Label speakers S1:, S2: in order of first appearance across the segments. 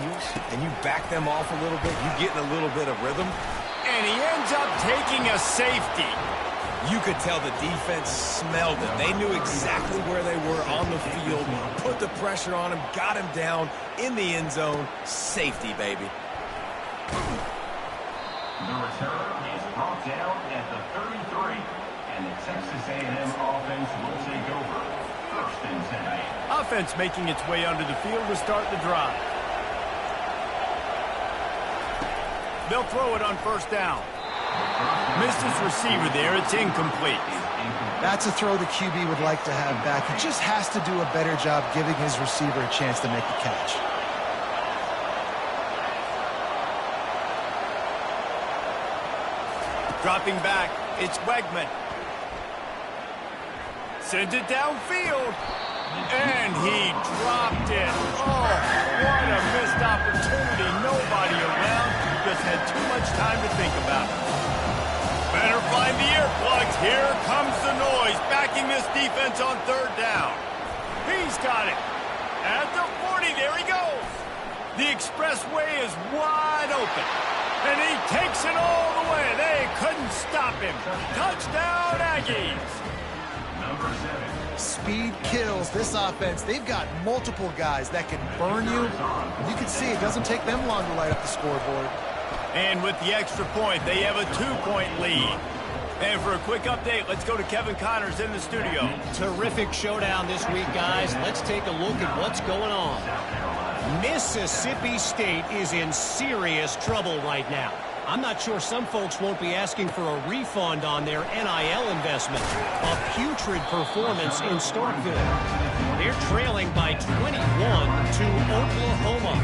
S1: heels and you back them off a little bit, you get in a little bit of rhythm.
S2: And he ends up taking a safety.
S1: You could tell the defense smelled it. They knew exactly where they were on the field, put the pressure on him, got him down in the end zone. Safety, baby.
S3: The return is brought down at the 33, and the Texas A&M offense will take over. First and 10.
S2: Offense making its way onto the field to start the drive. They'll throw it on first down. Missed his receiver there. It's incomplete.
S4: That's a throw the QB would like to have back. He just has to do a better job giving his receiver a chance to make the catch.
S2: Dropping back, it's Wegman. Sends it downfield. And he dropped it. Oh, what a missed opportunity. Nobody around. Just had too much time to think about it. Better find the earplugs. Here comes the noise. Backing this defense on third down. He's got it. At the 40, there he goes. The expressway is wide open. And he takes it all the way. They couldn't stop him. Touchdown, Aggies.
S3: Number 7.
S4: Speed kills this offense. They've got multiple guys that can burn you. And you can see it doesn't take them long to light up the scoreboard.
S2: And with the extra point, they have a 2-point lead. And for a quick update, let's go to Kevin Connors in the studio.
S5: Terrific showdown this week, guys. Let's take a look at what's going on. Mississippi State is in serious trouble right now. I'm not sure some folks won't be asking for a refund on their NIL investment. A putrid performance in Starkville. They're trailing by 21 to Oklahoma.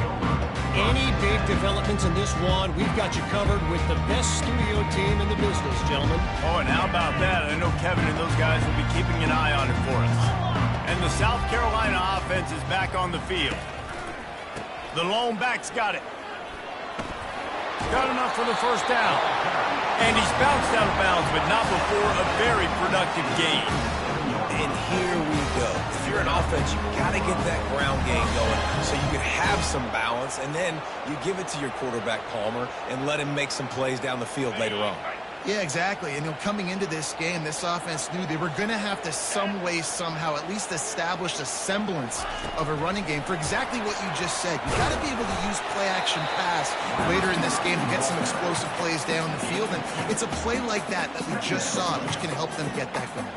S5: Any big developments in this one, we've got you covered with the best studio team in the business, gentlemen.
S2: Oh, and how about that? I know Kevin and those guys will be keeping an eye on it for us. And the South Carolina offense is back on the field. The lone back's got it. Got enough for the first down. And he's bounced out of bounds, but not before a very productive gain.
S1: And here we go. If you're an offense, you got to get that ground game going so you can have some balance, and then you give it to your quarterback, Palmer, and let him make some plays down the field later on.
S4: Yeah, exactly. And coming into this game, this offense knew they were going to have to some way, somehow, at least establish a semblance of a running game for exactly what you just said. You got to be able to use play-action pass later in this game to get some explosive plays down the field. And it's a play like that we just saw, which can help them get that going.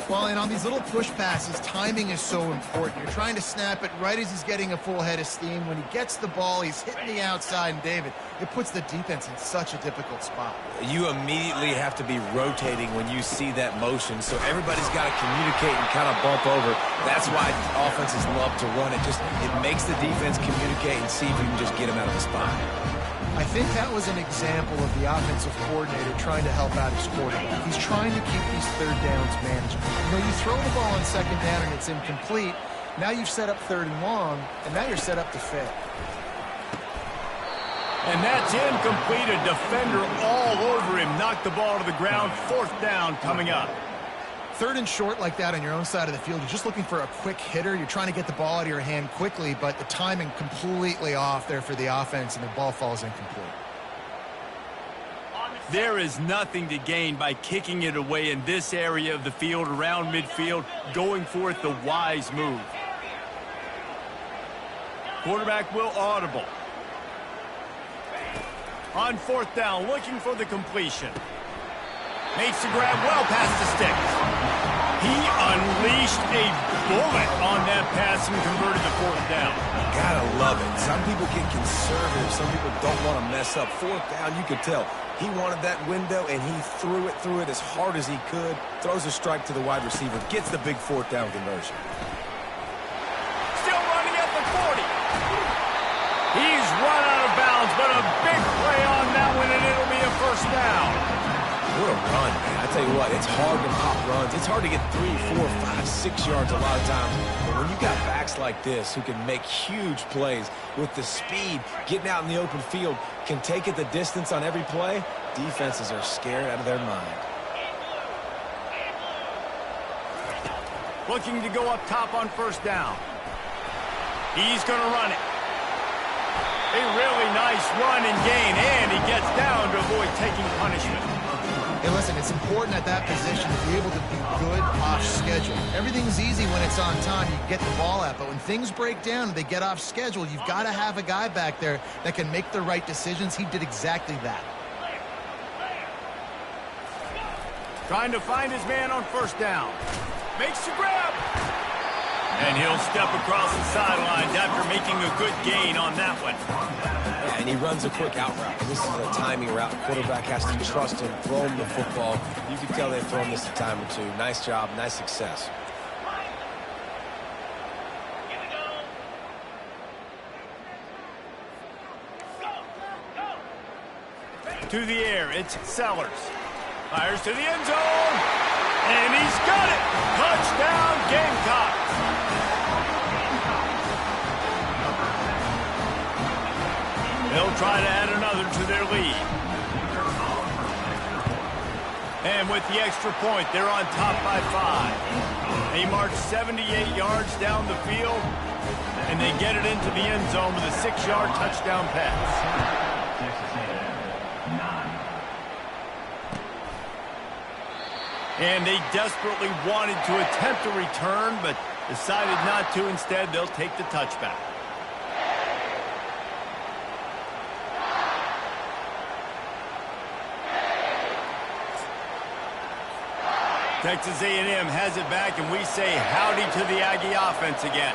S4: Well, and on these little push passes, timing is so important. You're trying to snap it right as he's getting a full head of steam. When he gets the ball, he's hitting the outside, and David, it puts the defense in such a difficult spot.
S1: You immediately have to be rotating when you see that motion, so everybody's got to communicate and kind of bump over. That's why offenses love to run it. It makes the defense communicate and see if you can just get him out of the spot.
S4: I think that was an example of the offensive coordinator trying to help out his quarterback. He's trying to keep these third downs manageable. You throw the ball on second down and it's incomplete. Now you've set up third and long, and now you're set up to fail.
S2: And that's incomplete. A defender all over him. Knocked the ball to the ground. Fourth down coming up.
S4: Third and short like that on your own side of the field, you're just looking for a quick hitter. You're trying to get the ball out of your hand quickly, but the timing completely off there for the offense, and the ball falls incomplete.
S2: There is nothing to gain by kicking it away in this area of the field, around midfield, going for it the wise move. Quarterback will audible. On fourth down, looking for the completion. Makes the grab well past the sticks. He unleashed a bullet on that pass and converted the fourth down.
S1: Gotta love it. Some people get conservative. Some people don't want to mess up. Fourth down, you could tell. He wanted that window, and he threw it as hard as he could. Throws a strike to the wide receiver. Gets the big fourth down conversion.
S2: Still running at the 40. He's run out of bounds, but a big play on that one, and it'll be a first down.
S1: What a run, man. I tell you what, it's hard to pop runs. It's hard to get 3, 4, 5, 6 yards a lot of times. But when you got backs like this who can make huge plays with the speed, getting out in the open field, can take it the distance on every play, defenses are scared out of their mind.
S2: Looking to go up top on first down. He's going to run it. A really nice run and gain, and he gets down to avoid taking punishment.
S4: Hey, listen, it's important at that position to be able to be good off schedule. Everything's easy when it's on time. You get the ball out, but when things break down and they get off schedule, you've got to have a guy back there that can make the right decisions. He did exactly that.
S2: Trying to find his man on first down. Makes the grab. And he'll step across the sidelines after making a good gain on that one.
S1: Yeah, and he runs a quick out route. This is a timing route. The quarterback has to trust him, throw him the football. You can tell they've thrown this a time or two. Nice job, nice success.
S2: To the air, it's Sellers. Fires to the end zone. And he's got it. Touchdown, Gamecocks. They'll try to add another to their lead. And with the extra point, they're on top by 5. They march 78 yards down the field, and they get it into the end zone with a 6-yard touchdown pass. And they desperately wanted to attempt a return, but decided not to. Instead, they'll take the touchback. Texas A&M has it back, and we say howdy to the Aggie offense again.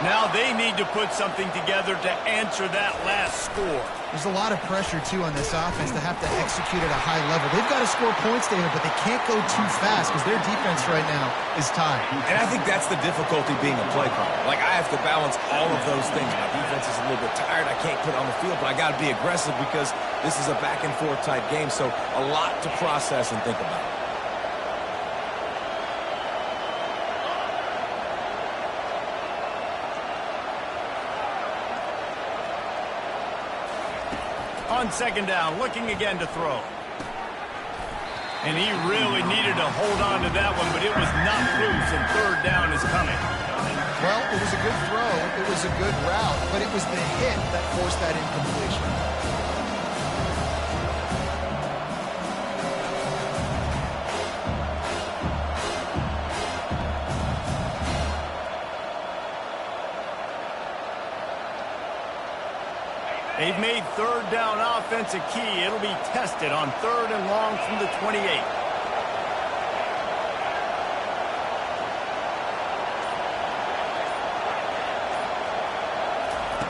S2: Now they need to put something together to answer that last score.
S4: There's a lot of pressure, too, on this offense to have to execute at a high level. They've got to score points, David, but they can't go too fast because their defense right now is tied.
S1: And I think that's the difficulty being a play caller. Like, I have to balance all of those things. My defense is a little bit tired. I can't put on the field, but I got to be aggressive because this is a back-and-forth type game. So a lot to process and think about.
S2: On second down, looking again to throw. And he really needed to hold on to that one, but it was not loose, and third down is coming.
S4: Well, it was a good throw. It was a good route, but it was the hit that forced that incompletion.
S2: They've made third down offense a key. It'll be tested on 3rd and long from the 28.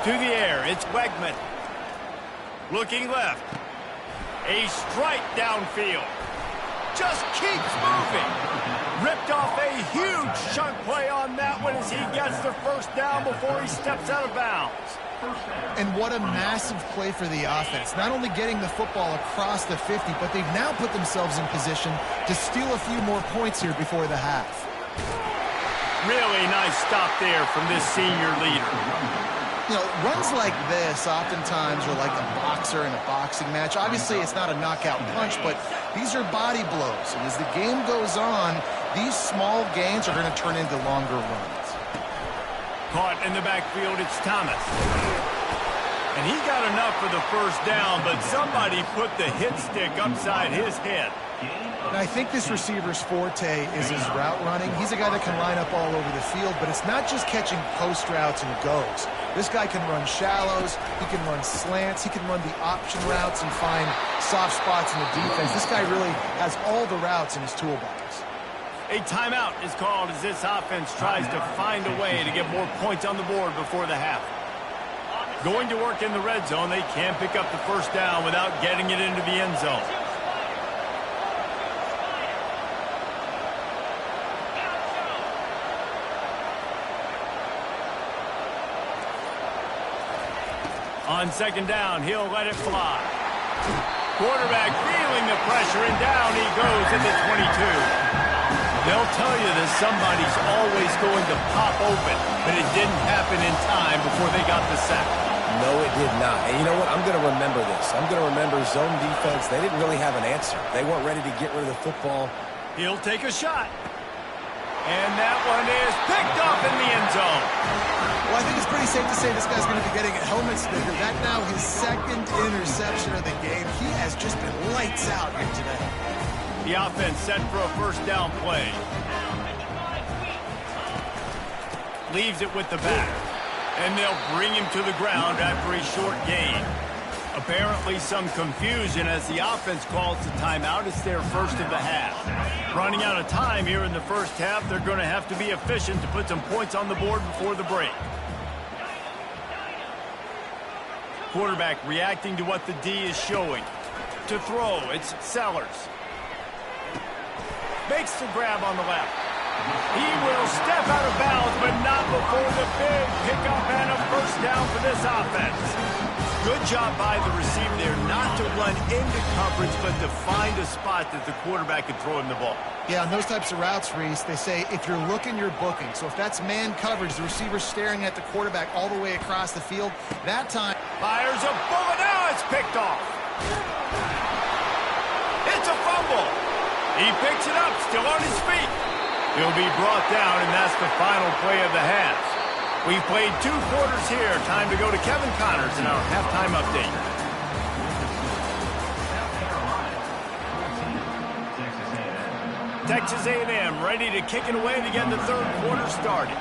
S2: To the air, it's Wegman. Looking left. A strike downfield. Just keeps moving. Ripped off a huge chunk play on that one as he gets the first down before he steps out of bounds.
S4: And what a massive play for the offense. Not only getting the football across the 50, but they've now put themselves in position to steal a few more points here before the half.
S2: Really nice stop there from this senior leader.
S4: You know, runs like this oftentimes are like a boxer in a boxing match. Obviously, it's not a knockout punch, but these are body blows. And as the game goes on, these small gains are going to turn into longer runs.
S2: Caught in the backfield, it's Thomas. And he got enough for the first down, but somebody put the hit stick upside his head.
S4: And I think this receiver's forte is his route running. He's a guy that can line up all over the field, but it's not just catching post routes and goes. This guy can run shallows, he can run slants, he can run the option routes and find soft spots in the defense. This guy really has all the routes in his toolbox.
S2: A timeout is called as this offense tries to find a way to get more points on the board before the half. Going to work in the red zone, they can't pick up the first down without getting it into the end zone. On second down, he'll let it fly. Quarterback feeling the pressure, and down he goes at the 22. They'll tell you that somebody's always going to pop open, but it didn't happen in time before they got the sack.
S1: No, it did not. And you know what? I'm going to remember this. I'm going to remember zone defense. They didn't really have an answer. They weren't ready to get rid of the football.
S2: He'll take a shot. And that one is picked off in the end zone.
S4: Well, I think it's pretty safe to say this guy's going to be getting a helmet sticker. That now his second interception of the game. He has just been lights out here today.
S2: The offense set for a first down play. Leaves it with the back. And they'll bring him to the ground after a short gain. Apparently some confusion as the offense calls the timeout. It's their first of the half. Running out of time here in the first half, they're going to have to be efficient to put some points on the board before the break. Quarterback reacting to what the D is showing. To throw, it's Sellers. Makes the grab on the left. He will step out of bounds, but not before the big pickup and a first down for this offense. Good job by the receiver there not to run into coverage, but to find a spot that the quarterback could throw him the ball.
S4: Yeah, on those types of routes, Reese, they say if you're looking, you're booking. So if that's man coverage, the receiver's staring at the quarterback all the way across the field, that time...
S2: Fires a bullet. Now it's picked off. It's a fumble. He picks it up, still on his feet. He'll be brought down, and that's the final play of the half. We've played 2 quarters here. Time to go to Kevin Connors in our halftime update. Texas A&M ready to kick it away to get the third quarter started.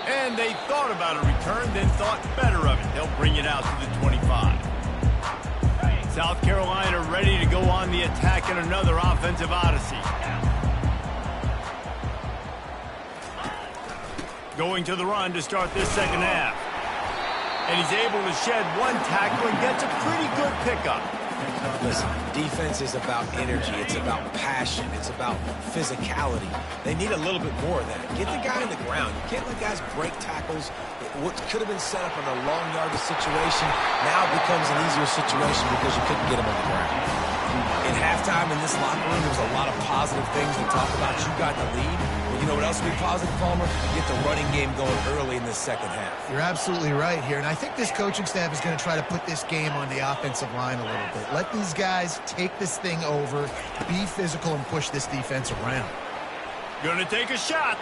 S2: And they thought about a return, then thought better of it. They'll bring it out to the 25. South Carolina ready to go on the attack in another offensive odyssey. Going to the run to start this second half. And he's able to shed 1 tackle and gets a pretty good pickup.
S1: Listen, defense is about energy. It's about passion. It's about physicality. They need a little bit more of that. Get the guy in the ground. You can't let guys break tackles. What could have been set up in a long yardage situation now becomes an easier situation because you couldn't get him on the ground. In halftime in this locker room, there was a lot of positive things to talk about. You got the lead. Well, you know what else would be positive, Palmer? Get the running game going early in this second half.
S4: You're absolutely right here, and I think this coaching staff is going to try to put this game on the offensive line a little bit. Let these guys take this thing over, be physical, and push this defense around.
S2: Gonna take a shot.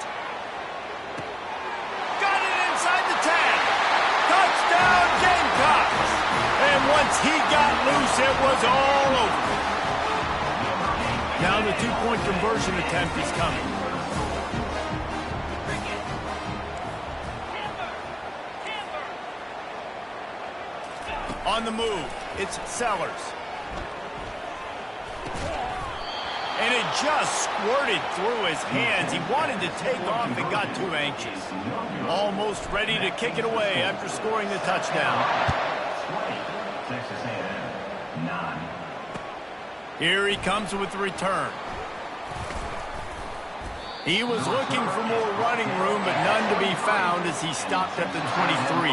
S2: Got it inside the 10. Touchdown, Gamecocks. And once he got loose, it was all over. Now the 2-point conversion attempt is coming. On the move, it's Sellers. And it just squirted through his hands. He wanted to take off and got too anxious. Almost ready to kick it away after scoring the touchdown.
S3: Texas A&M, 9.
S2: Here he comes with the return. He was looking for more running room, but none to be found as he stopped at the 23.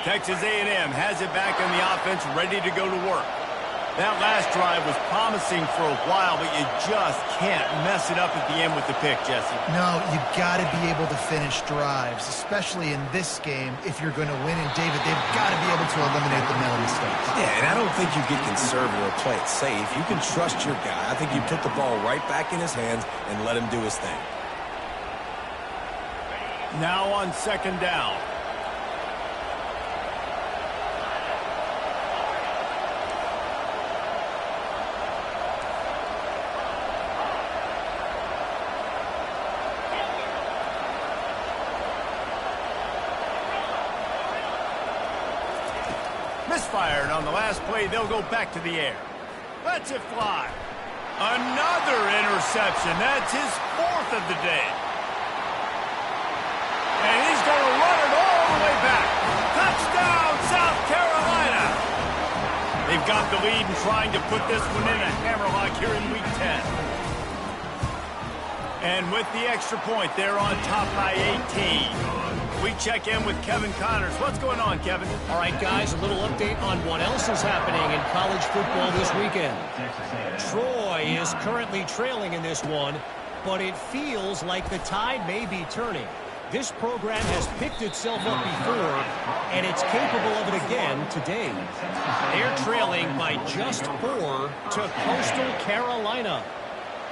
S2: Texas A&M has it back on the offense, ready to go to work. That last drive was promising for a while, but you just can't mess it up at the end with the pick, Jesse.
S4: No, you got to be able to finish drives, especially in this game. If you're going to win, and David, they've got to be able to eliminate the mental mistakes.
S1: Yeah, and I don't think you get conservative or play it safe. You can trust your guy. I think you put the ball right back in his hands and let him do his thing.
S2: Now on second down. Misfired on the last play. They'll go back to the air. Lets it fly. Another interception. That's his 4th of the day. And he's going to run it all the way back. Touchdown, South Carolina. They've got the lead and trying to put this one in a hammerlock here in Week 10. And with the extra point, they're on top by 18. We check in with Kevin Connors. What's going on, Kevin?
S5: All right, guys, a little update on what else is happening in college football this weekend. Troy is currently trailing in this one, but it feels like the tide may be turning. This program has picked itself up before, and it's capable of it again today. They're trailing by just 4 to Coastal Carolina.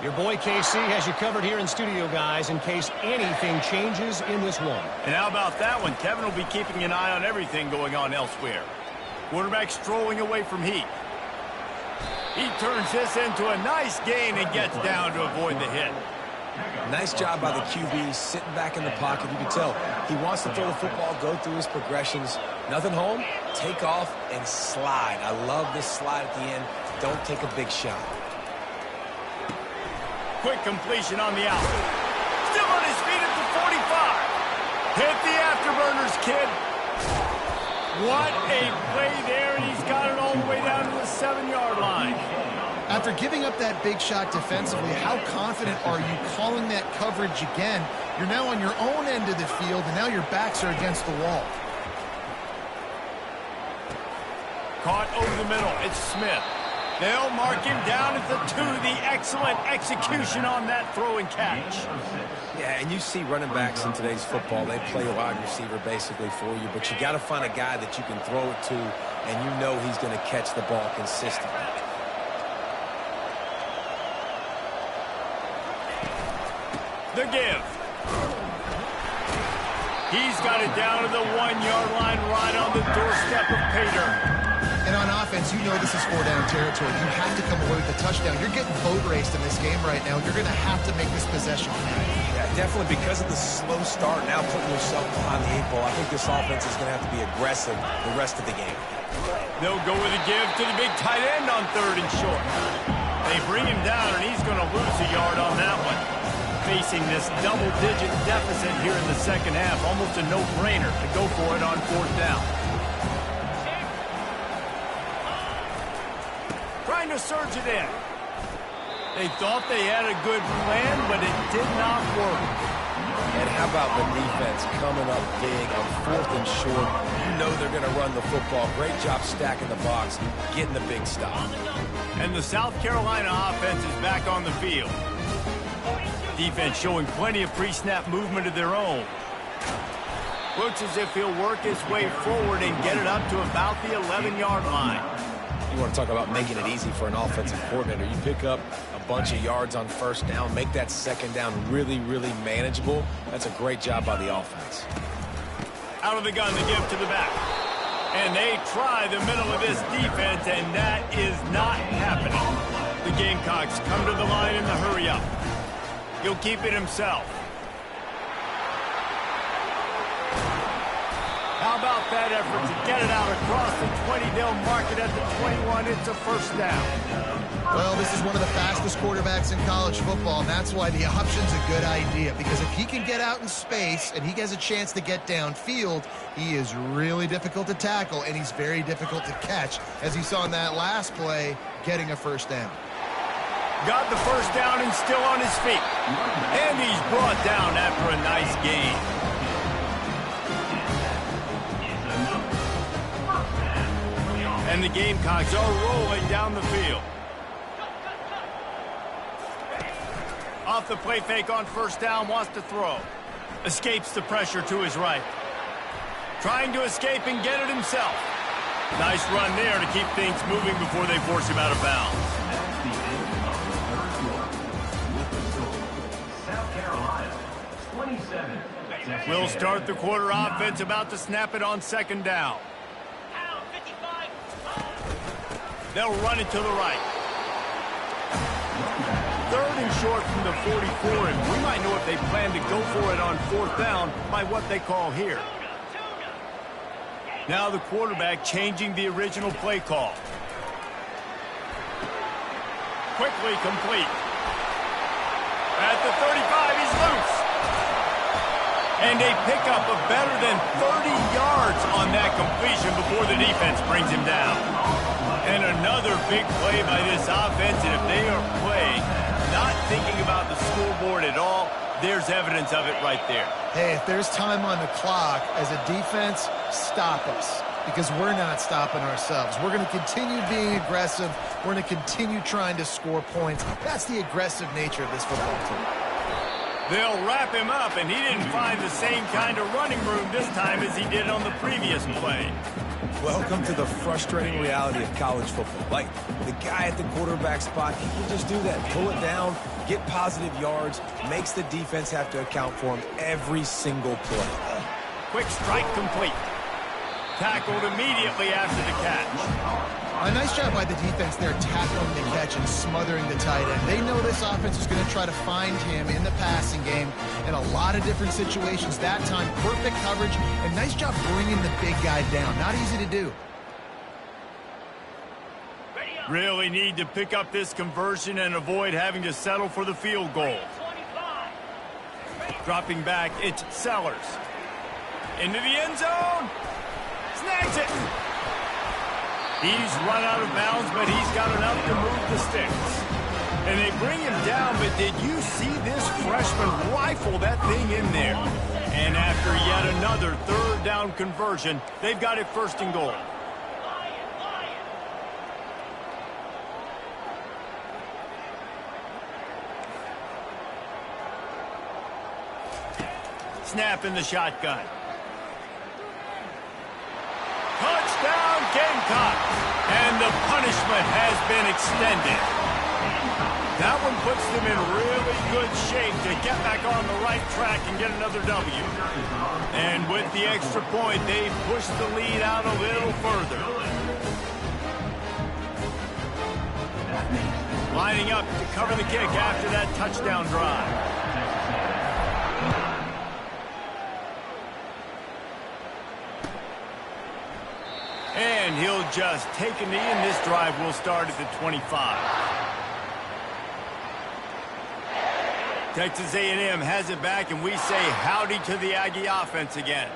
S5: Your boy KC has you covered here in studio, guys, in case anything changes in this one.
S2: And how about that one? Kevin will be keeping an eye on everything going on elsewhere. Quarterback strolling away from heat. He turns this into a nice gain and gets down to avoid the hit.
S1: Nice job by the QB sitting back in the pocket. You can tell he wants to throw the football, go through his progressions. Nothing home, take off, and slide. I love this slide at the end. Don't take a big shot.
S2: Quick completion on the out. Still on his feet at the 45. Hit the afterburners, kid. What a play there, and he's got it all the way down to the 7-yard line.
S4: After giving up that big shot defensively, how confident are you calling that coverage again? You're now on your own end of the field, and now your backs are against the wall.
S2: Caught over the middle. It's Smith. They'll mark him down at the 2. The excellent execution on that throw and catch.
S1: Yeah, and you see running backs in today's football, they play a wide receiver basically for you, but you got to find a guy that you can throw it to, and you know he's going to catch the ball consistently.
S2: The give. He's got it down to the 1-yard line right on the doorstep of Pater.
S4: And on offense, you know this is 4-down territory. You have to come away with a touchdown. You're getting boat raced in this game right now. You're going to have to make this possession count.
S1: Yeah, definitely because of the slow start, now putting yourself behind the 8 ball. I think this offense is going to have to be aggressive the rest of the game.
S2: They'll go with a give to the big tight end on 3rd and short. They bring him down, and he's going to lose a yard on that one. Facing this double-digit deficit here in the second half, almost a no-brainer to go for it on 4th down. Trying to surge it in. They thought they had a good plan, but it did not work.
S1: And how about the defense coming up big on 4th and short? You know they're going to run the football. Great job stacking the box, getting the big stop.
S2: And the South Carolina offense is back on the field. Defense showing plenty of pre-snap movement of their own. Looks as if he'll work his way forward and get it up to about the 11-yard line.
S1: You want to talk about making it easy for an offensive coordinator. You pick up a bunch of yards on 1st down, make that 2nd down really, really manageable. That's a great job by the offense.
S2: Out of the gun, the give to the back. And they try the middle of this defense, and that is not happening. The Gamecocks come to the line in the hurry up. He'll keep it himself. How about that effort to get it out across the 20? They'll mark it at the 21. It's a 1st down.
S4: Well, this is one of the fastest quarterbacks in college football, and that's why the option's a good idea, because if he can get out in space and he has a chance to get downfield, he is really difficult to tackle, and he's very difficult to catch, as you saw in that last play, getting a 1st down.
S2: Got the 1st down and still on his feet. And he's brought down after a nice gain. And the Gamecocks are rolling down the field. Off the play fake on 1st down, wants to throw. Escapes the pressure to his right. Trying to escape and get it himself. Nice run there to keep things moving before they force him out of bounds. We'll start the quarter offense, about to snap it on 2nd down. They'll run it to the right. 3rd and short from the 44, and we might know if they plan to go for it on 4th down by what they call here. Now the quarterback changing the original play call. Quickly complete. At the 35, he's loose. And a pickup of better than 30 yards on that completion before the defense brings him down. And another big play by this offense, and if they are playing, not thinking about the scoreboard at all, there's evidence of it right there.
S4: Hey, if there's time on the clock, as a defense, stop us, because we're not stopping ourselves. We're going to continue being aggressive. We're going to continue trying to score points. That's the aggressive nature of this football team.
S2: They'll wrap him up, and he didn't find the same kind of running room this time as he did on the previous play.
S1: Welcome to the frustrating reality of college football. Like, the guy at the quarterback spot, he can just do that. Pull it down, get positive yards, makes the defense have to account for him every single play.
S2: Quick strike complete. Tackled immediately after the catch.
S4: A nice job by the defense there, tackling the catch and smothering the tight end. They know this offense is going to try to find him in the passing game in a lot of different situations. That time, perfect coverage, and nice job bringing the big guy down. Not easy to do.
S2: Really need to pick up this conversion and avoid having to settle for the field goal. Dropping back, it's Sellers. Into the end zone. Snags it. He's run out of bounds, but he's got enough to move the sticks. And they bring him down, but did you see this freshman rifle that thing in there? And after yet another third down conversion, they've got it 1st and goal. Snap in the shotgun. Touchdown, Gamecock! And the punishment has been extended. That one puts them in really good shape to get back on the right track and get another W. And with the extra point, they push the lead out a little further. Lining up to cover the kick after that touchdown drive. And he'll just take a knee, and this drive will start at the 25. Texas A&M has it back, and we say howdy to the Aggie offense again.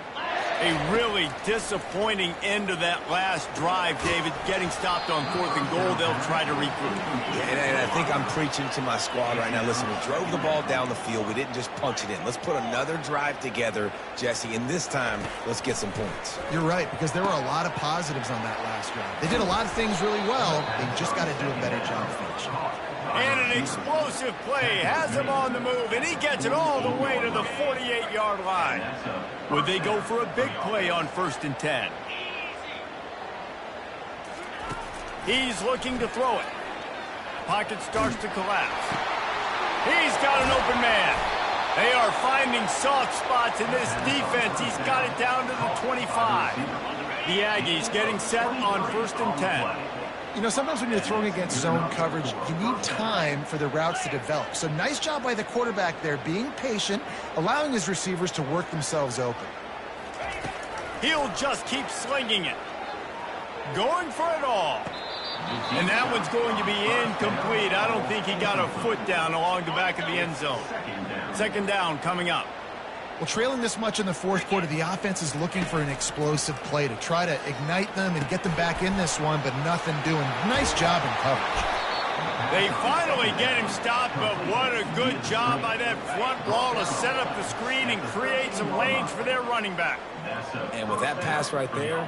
S2: A really disappointing end to that last drive, David. Getting stopped on 4th and goal, they'll try to regroup.
S1: Yeah, and I think I'm preaching to my squad right now. Listen, we drove the ball down the field. We didn't just punch it in. Let's put another drive together, Jesse, and this time, let's get some points.
S4: You're right, because there were a lot of positives on that last drive. They did a lot of things really well. They just got to do a better job finishing.
S2: And an explosive play has him on the move, and he gets it all the way to the 48-yard line. Would they go for a big play on 1st and 10? He's looking to throw it. Pocket starts to collapse. He's got an open man. They are finding soft spots in this defense. He's got it down to the 25. The Aggies getting set on 1st and 10.
S4: You know, sometimes when you're throwing against zone coverage, you need time for the routes to develop. So nice job by the quarterback there, being patient, allowing his receivers to work themselves open.
S2: He'll just keep slinging it. Going for it all. And that one's going to be incomplete. I don't think he got a foot down along the back of the end zone. 2nd down coming up.
S4: Well, trailing this much in the 4th quarter, the offense is looking for an explosive play to try to ignite them and get them back in this one, but nothing doing. Nice job in coverage.
S2: They finally get him stopped, but what a good job by that front wall to set up the screen and create some lanes for their running back.
S1: And with that pass right there,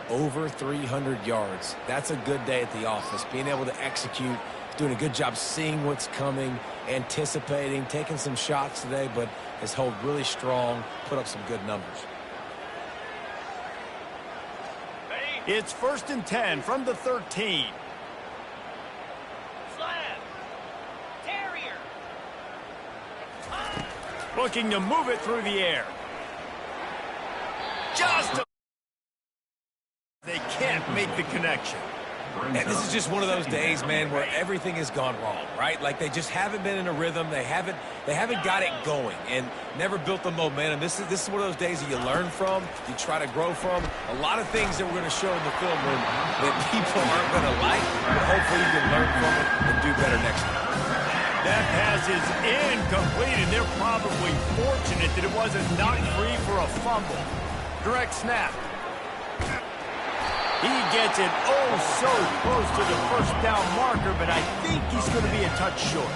S1: over 300 yards. That's a good day at the office. Being able to execute, doing a good job seeing what's coming, anticipating, taking some shots today, but has held really strong, put up some good numbers.
S2: It's 1st and 10 from the 13. Looking to move it through the air. They can't make the connection.
S1: And this is just one of those days, man, where everything has gone wrong, right? Like they just haven't been in a rhythm. They haven't got it going and never built the momentum. This is one of those days that you learn from, you try to grow from. A lot of things that we're going to show in the film room that people aren't going to like, but hopefully you can learn from it and do better next time.
S2: That pass is incomplete, and they're probably fortunate that it wasn't knocked free for a fumble. Direct snap. He gets it so close to the 1st down marker, but I think he's going to be a touch short.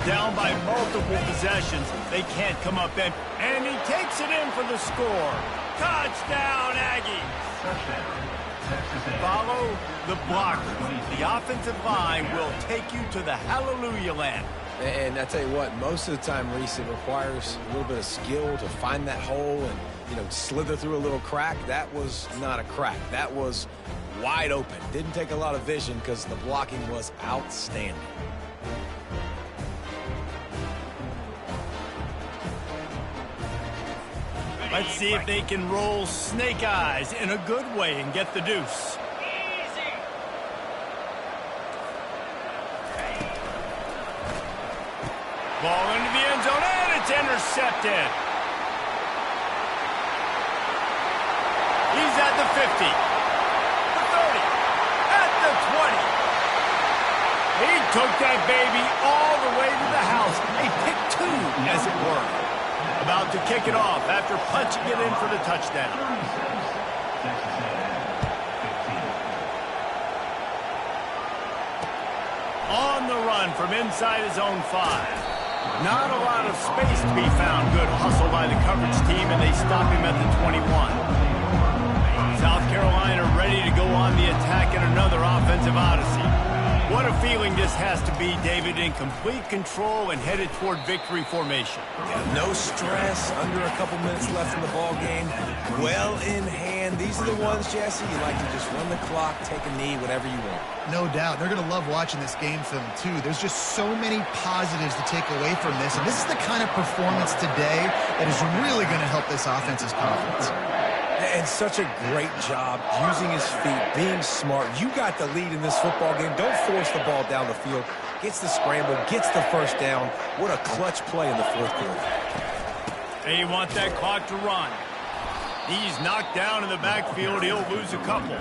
S2: Down by multiple possessions, they can't come up empty. And he takes it in for the score. Touchdown, Aggies! Follow the blocker. The offensive line will take you to the hallelujah land.
S1: And I tell you what, most of the time, Reese, it requires a little bit of skill to find that hole and, slither through a little crack. That was not a crack. That was wide open. Didn't take a lot of vision because the blocking was outstanding.
S2: Let's see if they can roll snake eyes in a good way and get the deuce. Ball into the end zone, and it's intercepted. He's at the 50, the 30, at the 20. He took that baby all the way to the house. A pick two, as it were. About to kick it off after punching it in for the touchdown. On the run from inside his own 5. Not a lot of space to be found. Good hustle by the coverage team, and they stop him at the 21. South Carolina ready to go on the attack in another offensive odyssey. What a feeling this has to be, David, in complete control and headed toward victory formation.
S1: Yeah, no stress, under a couple minutes left in the ball game. Well in hand. These are the ones, Jesse, you like to just run the clock, take a knee, whatever you want.
S4: No doubt. They're going to love watching this game film, too. There's just so many positives to take away from this, and this is the kind of performance today that is really going to help this offense's confidence.
S1: And such a great job using his feet, being smart. You got the lead in this football game. Don't force the ball down the field. Gets the scramble, gets the first down. What a clutch play in the fourth quarter.
S2: They want that clock to run. He's knocked down in the backfield. He'll lose a couple.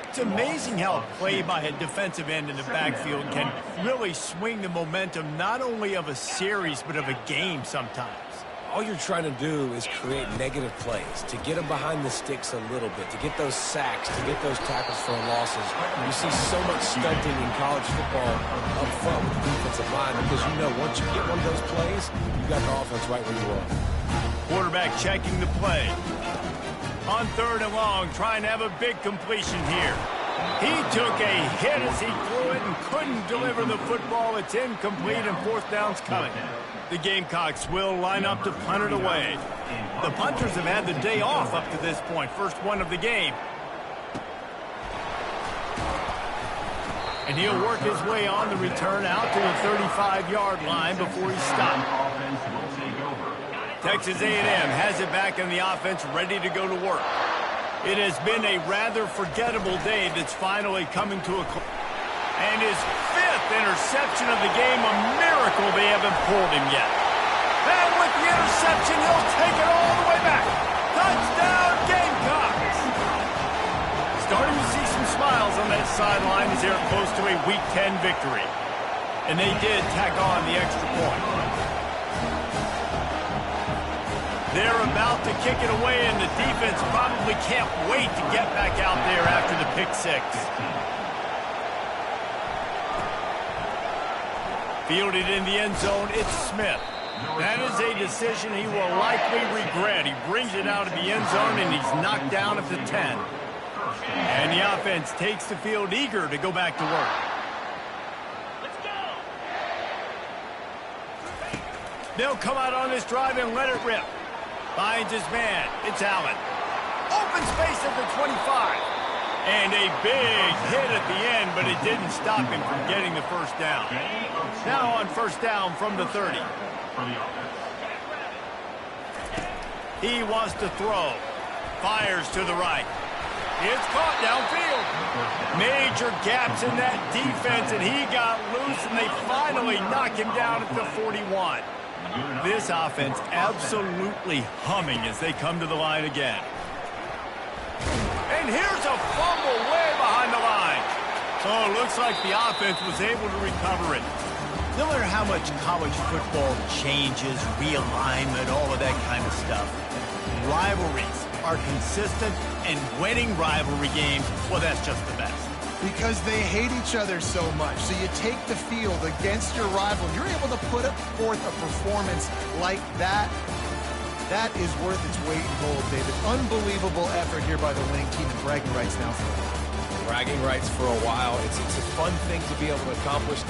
S2: It's amazing how a play by a defensive end in the backfield can really swing the momentum not only of a series but of a game sometimes.
S1: All you're trying to do is create negative plays, to get them behind the sticks a little bit, to get those sacks, to get those tackles for losses. You see so much stunting in college football up front with the defensive line because once you get one of those plays, you got the offense right where you are.
S2: Quarterback checking the play. On 3rd and long, trying to have a big completion here. He took a hit as he threw it and couldn't deliver the football. It's incomplete and 4th down's coming. The Gamecocks will line up to punt it away. The punters have had the day off up to this point. First one of the game. And he'll work his way on the return out to the 35-yard line before he's stopped. Texas A&M has it back in the offense, ready to go to work. It has been a rather forgettable day that's finally coming to a close. And his 5th interception of the game, a miracle they haven't pulled him yet. And with the interception, he'll take it all the way back. Touchdown, Gamecocks! Starting to see some smiles on that sideline as they're close to a Week 10 victory. And they did tack on the extra point. They're about to kick it away, and the defense probably can't wait to get back out there after the pick 6. Fielded in the end zone, it's Smith. That is a decision he will likely regret. He brings it out of the end zone, and he's knocked down at the 10. And the offense takes the field eager to go back to work. They'll come out on this drive and let it rip. Finds his man. It's Allen. Open space at the 25. And a big hit at the end, but it didn't stop him from getting the first down. Now on first down from the 30. He wants to throw. Fires to the right. It's caught downfield. Major gaps in that defense, and he got loose, and they finally knock him down at the 41. This offense absolutely humming as they come to the line again. And here's a fumble way behind the line. Oh, looks like the offense was able to recover it. No matter how much college football changes, realignment, all of that kind of stuff, rivalries are consistent, and winning rivalry games, well, that's just the best.
S4: Because they hate each other so much. So you take the field against your rival. You're able to put forth a performance like that. That is worth its weight in gold, David. Unbelievable effort here by the winning team, and bragging rights now for a while.
S1: Bragging rights for a while. It's a fun thing to be able to accomplish.